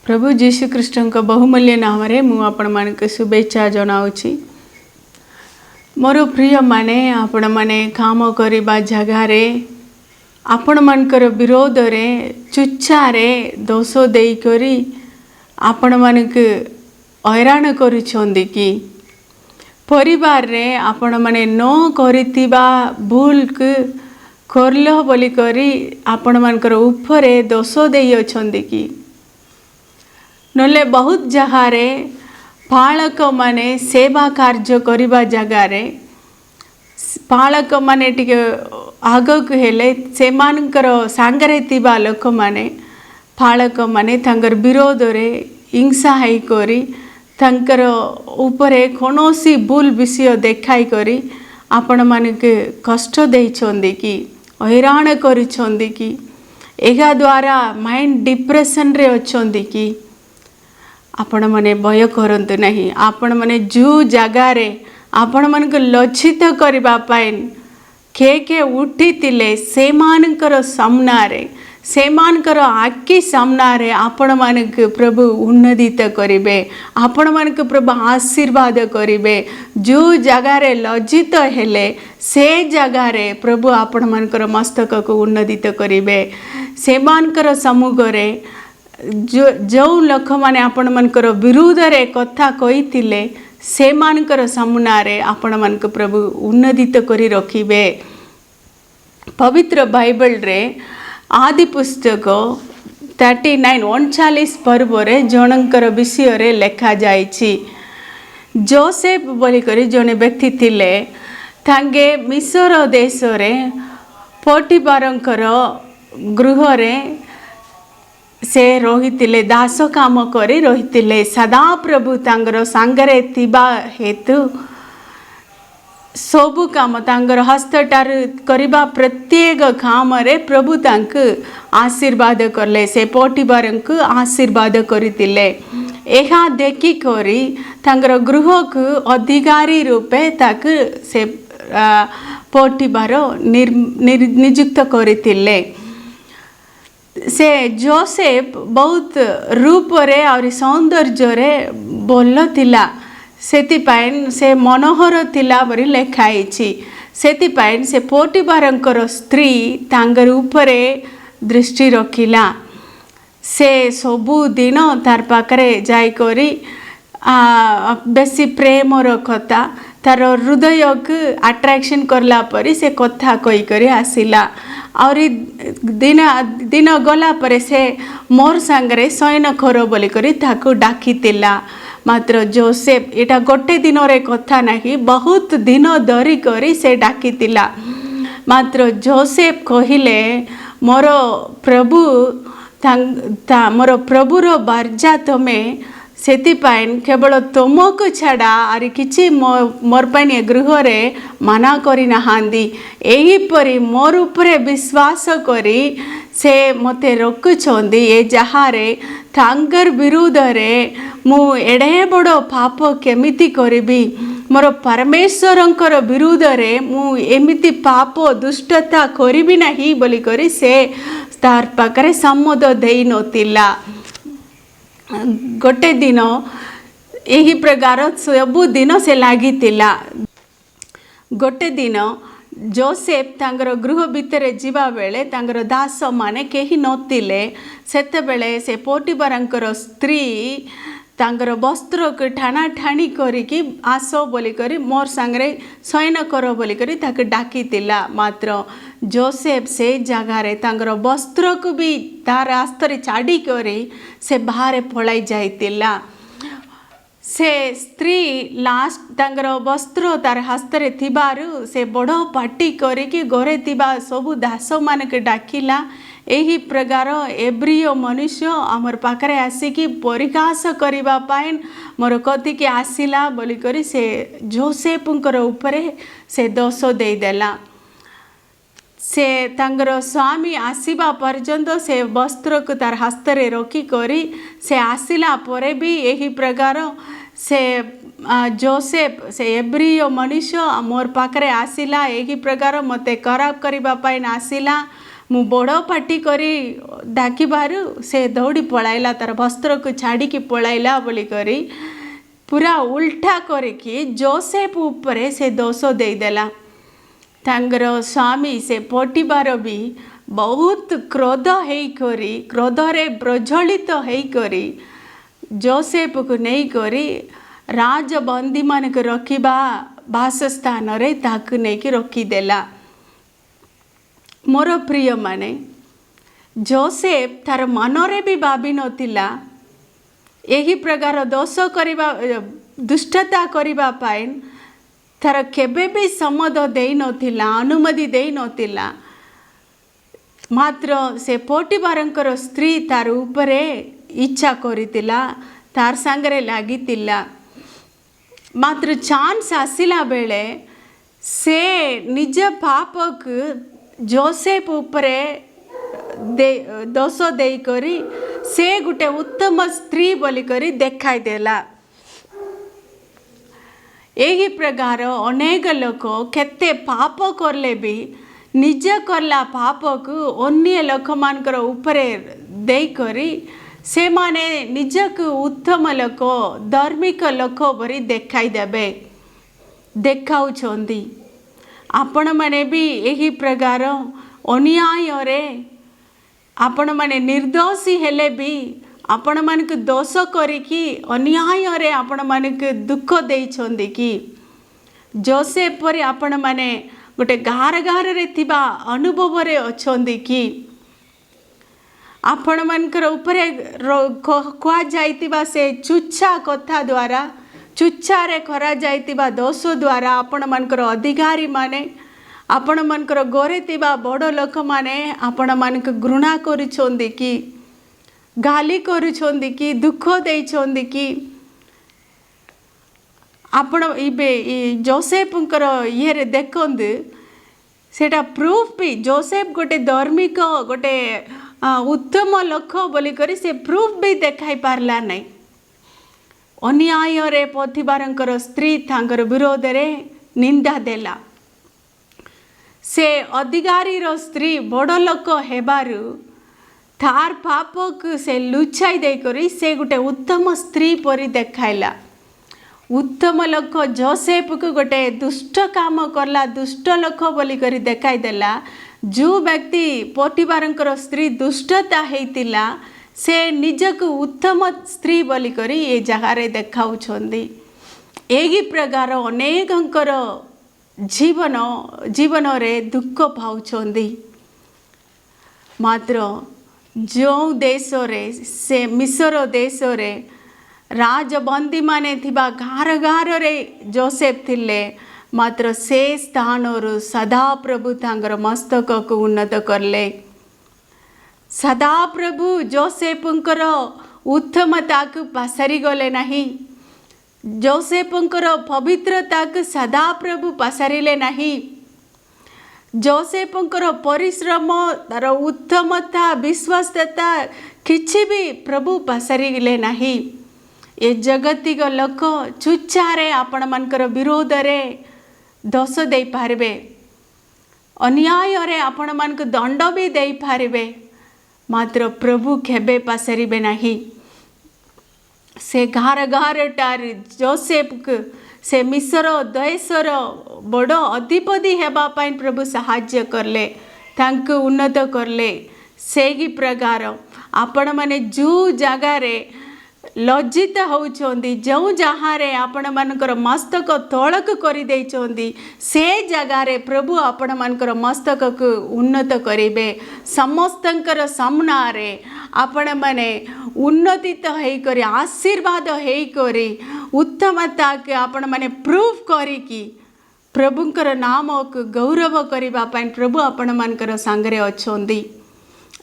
प्रभु जीशुख्रीष्ट बहुमूल्य नाम मु आपण मानक शुभेच्छा जनाऊँगी। मोर प्रिय माने आपण माने काम करने जगार आपण मानकर विरोध रे चुच्चारे दोष देकरी आपण मानक हैरान करुछंदी कि परिवार रे आपण माने न करितिबा भूल को करलो बोली करी आपण मानकर ऊपरे दोष देई अछंदी कि नले बहुत जगार पालक माने सेवा कार्य करिबा जगार पालक माने टिके आगक हेले से मानकर सांगरे थिबा लोक माने पालक माने तांकर विरोध रे हिंसा है करी तांकर ऊपरे कौनसी भूल विषय देखाई करी आपण मानके कष्ट देइछंदी कि हैरान करिछंदी कि एहा द्वारा माइंड डिप्रेशन रे अछंदी कि आपण माने भय करंतु नहीं। आपण माने जो जगार आपण मानक लज्जित करबा पाइन के उठी तिले से मानकर सामनारे से मानकर आखि सामनारे आपण मानक प्रभु उन्नतित करिवे आपण मानक प्रभु आशीर्वाद करिवे। जो जगार लज्जित हेले से जगार प्रभु आपण मानकर मस्तक को उन्नतित करिवे। से मानकर समुगरे जो लोक माने आपण मानकर विरोध रे कथा कहितिले से मानकर सामनारे आपण मानक प्रभु उन्नतित करी रखिबे। पवित्र बाइबल रे आदि पुस्तक 39 पर्व रे जनकर विषय रे लिखा जाइछि। जोसेफ बोली करी जने व्यक्ति थिले तांगे मिस्र देश रे पोटिफारंकर गृह रे से रहितिले दास काम करी रहितिले। सदा प्रभु तांगर सांगरे थिबा हेतु सबु काम तांगर हस्तटार करिबा प्रत्येक काम रे प्रभु तांक आशीर्वाद करले। से पोटिफारंक आशीर्वाद करितिले। एहा देखि करी तांगर गृह को अधिकारी रूपे ताक से पोटिफार नियुक्त करितिले। से जोसेफ बहुत रूप रे और सौंदर्य रे बोल थिला सेतिपाइन से मनोहर थिला बरी लेखाइछि। सेतिपाइन से पोटिफारंकर स्त्री तांगर उपरे दृष्टि रखिला। से सबु दिन तार पाखरे जाई करी बेसी प्रेम रखता तार हृदय को अट्रैक्शन करला परी से कथा कही करी आसिला। और दिन दिन गला परे से मोर सांगरे शयन कर बोली करी ताको डाकितिला। मात्र जोसेफ एटा गोटे दिन रे कथा नहीं बहुत दिन धरी करी से डाकितिला। मात्र जोसेफ कहिले मोर प्रभु मोर प्रभुर बार्जा तमे सेतिपाइन केवल तुमको छाड़ा आर किछि मोर पाइन गृह रे माना करी नहांदी। एही परी मोर उपरे विश्वास करी से मते रखुछंदी। ए जहारे तांगर विरोध रे मु एडे बड़ो पाप केमिति करिबी मोर परमेश्वरंकर विरोध रे मु एमिति पाप दुष्टता करिबी नाही बोली करी से तार पाखरे सम्मत देई नतिला। गोटे दिन यही प्रकार सबु दिन से लगी। गोटे दिन जोसेफ तांगर गृह भितर जीवा बेले तांगर दास माने केही नथिले। सेते बेले से पोटिफारंकर स्त्री तांगर वस्त्र को ठाणा ठाणी करिकी आसो बोली करी मोर सांगरे शयन कर बोली करी ताके डाकितिला। मात्र जोसेफ से जगार तांगर वस्त्र को भी तार आस्तर छाड़ी करी से बाहर पलाई जाइतिला। से स्त्री लास्ट तांगर वस्त्र तार हस्तरे थिबारु से बड़ पार्टी करिकी घरे थिबा सबु दास मानके डाकिला। एही प्रकार एब्रिय मनुष्य आमर पाखरे आसिकी परिहास करिबा पाइन मोर कथि के आसिला बोली करी से जोसेफंकर उपरे से दोष देई देला। से तांगर स्वामी आसीबा पर्यंत से वस्त्र को तार हस्तरे रखी करी से आसिला परे भी यही प्रकार से जोसेफ से एब्रिय मनुष्य मोर पाखरे आसिला। यही प्रकार मते खराब करिबा पाइन आसिला। मु बड़ पाटी करी डाकिबारु से दौड़ी पलाइला, तार वस्त्र को छाड़ी पलाइला बोली करी पूरा उल्टा करके जोसेफ उपरे से दोष देदेला। तांगर स्वामी से पोटिबार भी बहुत क्रोध है करी, क्रोधरे प्रज्वलित है करी जोसेफ को नहीं करी राजबंदी मान को रखिबा बासस्थान रे ताकु नहीं कि रखीदेला। मोर प्रिय माने जोसेफ तार मनरे भी भाभी नथिला यही प्रकार दोष करिबा दुष्टता करिबा पाई तार केबे भी सम्मत देई नथिला, अनुमति देई नथिला। मात्र से पोटिबारंकर स्त्री तार उपरे इच्छा करितिला, तार संगरे लागितिला। मात्र चांस आसिला बेले से निज पापक जोसेफ उपरे दोष दे करी से गुटे उत्तम स्त्री बोली करी देखाई देला। यही प्रकार अनेक लोक केते पाप करले भी निज करला पाप को अन्य लोक मानकर उपरे दे करी से माने निजक उत्तम लोक धार्मिक लोक परी देखाई देबे देखाउछंदी। आपण माने भी यही प्रकार अन्याय रे आपण माने निर्दोषी हेले भी आपण मान के दोष करिकी अन्याय रे आपण मान के दुख देइछंदी कि जोसेफ परी आपण माने गोटे गार गार रे थिबा अनुभव रे अछंदी कि आपण मानकर उपरे खुआ जाइतिबा से चुच्छा कथा द्वारा चुच्छा रे करा जाइतिबा दोष द्वारा आपण मानकर अधिकारी माने आपण मानकर गोरे थिबा बड़ लोक माने आपण मानक घृणा करूछंदी कि गाली करूछंदी कि दुख देइछंदी कि आपण इबे जोसेफंकर ये रे देखंद सेटा प्रूफ भी जोसेफ गोटे धार्मिक गोटे उत्तम लोक बोली करी से प्रूफ भी देखाई पारला नहीं। अन्याय रे पोथिबारंकर स्त्री तांकर विरोध रे निंदा देला। से अधिकारी रो स्त्री बड़ लोक हेबारु थार पापक से लुचाई दे करी से गोटे उत्तम स्त्री परी देखाइला। उत्तम लोक जोसेफ को गोटे दुष्ट काम करला, दुष्ट लोक बोली करी देखाई देला। जो व्यक्ति पोटिबारंकर स्त्री दुष्टता हेतिला से निजक उत्तम स्त्री बोली करी ये जगह रे देखाउछंदी। एही प्रकार अनेकंकर जीवन रे दुख पाउछंदी। मात्र जो देश रे से मिस्र देश रे राजबंदी माने थिबा गार गार रे जोसेफ थिले। मात्र से स्थान सदा प्रभु तांगर मस्तक को उन्नत करले। सदा प्रभु जोसेफंकर उत्तमता को पसारी गले नहीं, जोसेफंकर पवित्रता को सदा प्रभु पसारिले नहीं। जोसेफंकर परिश्रम तार उत्तमता विश्वासता किछि भी प्रभु पसारिले नहीं। ये जगतिक लोक चुच्चारे आपण मानकर विरोध रे दोष दे पारिबे, अन्याय रे आपण मानक दंड भी दे पारिबे। मात्र प्रभु केबे पसारिबे नहीं। से घर घर टार जोसेफ को से मिस्र देशर बड़ अधिपति हेबा पाई प्रभु साहाय्य करले, तांको उन्नत करले। से ही प्रकार आपण माने जो जगह रे लज्जित होउछंदी, जो जहाँ रे आपण मानकर मस्तक तळक करि देइछंदी से जगह रे प्रभु आपण मानकर मस्तक को उन्नत करिबे। समस्तंकर सामना रे आपण माने उन्नतित हेई करी आशीर्वाद हेई करी उत्तमता के आपण माने प्रूफ करी कि प्रभुंकर नाम को गौरव करिबा पई प्रभु आपण मानकर संगरे अछंदी।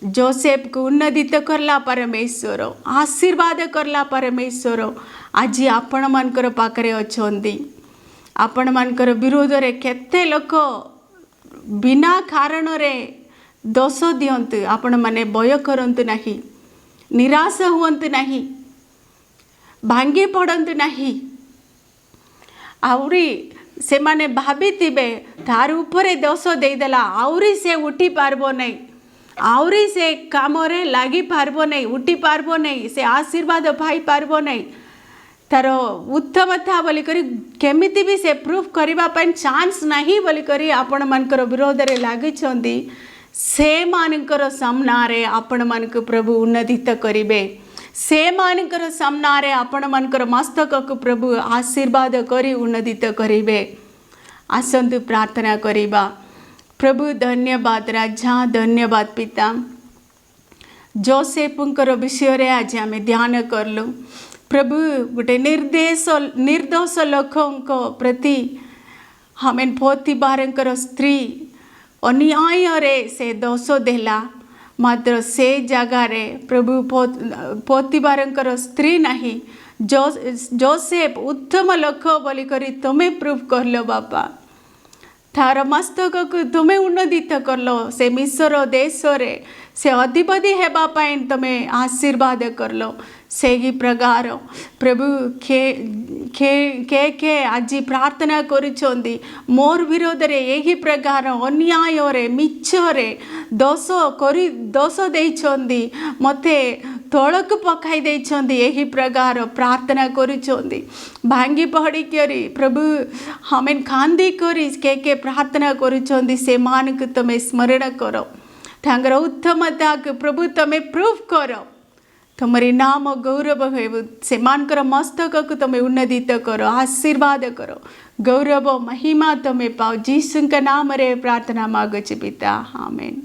जोसेफ को उन्नतित करला परमेश्वर, आशीर्वाद करला परमेश्वर। आज आपण मानकर पाखरे अछंदी। आपण मानकर विरोध रे केते लोक बिना कारण रे दोष दियंतु। आपण माने भय करंतु नहीं, निराश हुअंतु नहीं, भांगी पड़ंतु नहीं। आउरी से माने भाभी थिबे तार उपरे दोष देदेला आउरी से उठी पारबो नहीं। ଆହୁରି ସେ କାମରେ ଲାଗିପାରିବ ନାହିଁ, ଉଠି ପାରିବ ନାହିଁ, ସେ ଆଶୀର୍ବାଦ ପାଇପାରିବ ନାହିଁ। ତାର ଉତ୍ତମତା ବୋଲିକରି କେମିତି ବି ସେ ପ୍ରୁଫ୍ କରିବା ପାଇଁ ଚାନ୍ସ ନାହିଁ ବୋଲିକରି ଆପଣମାନଙ୍କର ବିରୋଧରେ ଲାଗିଛନ୍ତି। ସେମାନଙ୍କର ସାମ୍ନାରେ ଆପଣମାନଙ୍କୁ ପ୍ରଭୁ ଉନ୍ନତିତ କରିବେ। ସେମାନଙ୍କର ସାମ୍ନାରେ ଆପଣମାନଙ୍କର ମସ୍ତକକୁ ପ୍ରଭୁ ଆଶୀର୍ବାଦ କରି ଉନ୍ନତିତ କରିବେ। ଆସନ୍ତୁ ପ୍ରାର୍ଥନା କରିବା। ପ୍ରଭୁ ଧନ୍ୟବାଦ ରାଜା, ଧନ୍ୟବାଦ ପିତା। ଯୋସେଫଙ୍କର ବିଷୟରେ ଆଜି ଆମେ ଧ୍ୟାନ କଲୁ। ପ୍ରଭୁ ଗୋଟେ ନିର୍ଦ୍ଦୋଷ ଲୋକଙ୍କ ପ୍ରତି ଆମେ ପୋତିବାରଙ୍କର ସ୍ତ୍ରୀ ଅନ୍ୟାୟରେ ସେ ଦୋଷ ଦେଲା, ମାତ୍ର ସେ ଜାଗାରେ ପ୍ରଭୁ ପୋତିବାରଙ୍କର ସ୍ତ୍ରୀ ନାହିଁ, ଯୋସେଫ ଉତ୍ତମ ଲୋକ ବୋଲିକରି ତୁମେ ପ୍ରୁଭ୍ କଲ ବାପା। ତାର ମସ୍ତକକୁ ତୁମେ ଉନ୍ନତିତ କଲ। ସେ ମିଶ୍ର ଦେଶରେ ସେ ଅଧିପତି ହେବା ପାଇଁ ତୁମେ ଆଶୀର୍ବାଦ କଲ। ସେହି ପ୍ରକାର ପ୍ରଭୁ କେ ଆଜି ପ୍ରାର୍ଥନା କରୁଛନ୍ତି, ମୋର ବିରୋଧରେ ଏହି ପ୍ରକାର ଅନ୍ୟାୟରେ ମିଛରେ ଦୋଷ ଦେଇଛନ୍ତି, ମୋତେ ତଳକୁ ପକାଇ ଦେଇଛନ୍ତି, ଏହି ପ୍ରକାର ପ୍ରାର୍ଥନା କରୁଛନ୍ତି। ଭାଙ୍ଗି ପଡ଼ିକରି ପ୍ରଭୁ ଆମେ କାନ୍ଦି କରି କେ ପ୍ରାର୍ଥନା କରୁଛନ୍ତି, ସେମାନଙ୍କୁ ତୁମେ ସ୍ମରଣ କର। ତାଙ୍କର ଉତ୍ତମତାକୁ ପ୍ରଭୁ ତୁମେ ପ୍ରୁଭ୍ କର। ତୁମରି ନାମ ଗୌରବ ହେବ। ସେମାନଙ୍କର ମସ୍ତକକୁ ତୁମେ ଉନ୍ନତିତ କର, ଆଶୀର୍ବାଦ କର, ଗୌରବ ମହିମା ତୁମେ ପାଅ। ଯୀଶୁଙ୍କ ନାମରେ ପ୍ରାର୍ଥନା ମାଗୁଛି ପିତା, ଆମେନ୍।